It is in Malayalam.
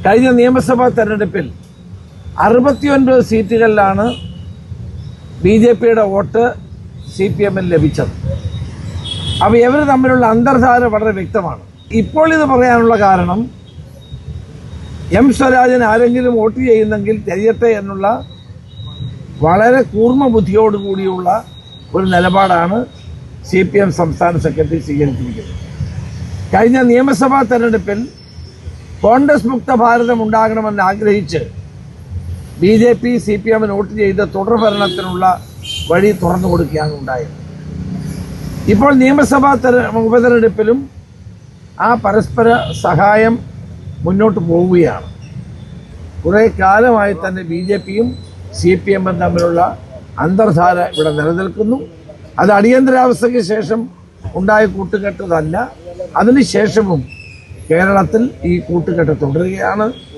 കഴിഞ്ഞ നിയമസഭാ തെരഞ്ഞെടുപ്പിൽ 69 സീറ്റുകളിലാണ് BJPയുടെ വോട്ട് CPMന് ലഭിച്ചത്. അപ്പോൾ ഇവർ തമ്മിലുള്ള അന്തർധാര വളരെ വ്യക്തമാണ്. ഇപ്പോൾ ഇത് പറയാനുള്ള കാരണം എം സ്വരാജൻ ആരെങ്കിലും വോട്ട് ചെയ്യുന്നെങ്കിൽ ചെയ്യട്ടെ എന്നുള്ള വളരെ കൂർമ്മ ബുദ്ധിയോടുകൂടിയുള്ള ഒരു നിലപാടാണ് CPM സംസ്ഥാന സെക്രട്ടറി സ്വീകരിച്ചിരിക്കുന്നത്. കഴിഞ്ഞ നിയമസഭാ തെരഞ്ഞെടുപ്പിൽ കോൺഗ്രസ് മുക്ത ഭാരതം ഉണ്ടാകണമെന്ന് ആഗ്രഹിച്ച് BJP CPMന് വോട്ട് ചെയ്ത് തുടർഭരണത്തിനുള്ള വഴി തുറന്നു കൊടുക്കുകയാണ് ഉണ്ടായത്. ഇപ്പോൾ നിയമസഭാ ഉപതെരഞ്ഞെടുപ്പിലും ആ പരസ്പര സഹായം മുന്നോട്ട് പോവുകയാണ്. കുറേ കാലമായി തന്നെ BJPയും CPMും തമ്മിലുള്ള അന്തർധാര ഇവിടെ നിലനിൽക്കുന്നു. അത് അടിയന്തരാവസ്ഥയ്ക്ക് ശേഷം ഉണ്ടായ കൂട്ടുകെട്ടതല്ല, അതിനുശേഷവും കേരളത്തിൽ ഈ കൂട്ടുകെട്ട് തുടരുകയാണ്.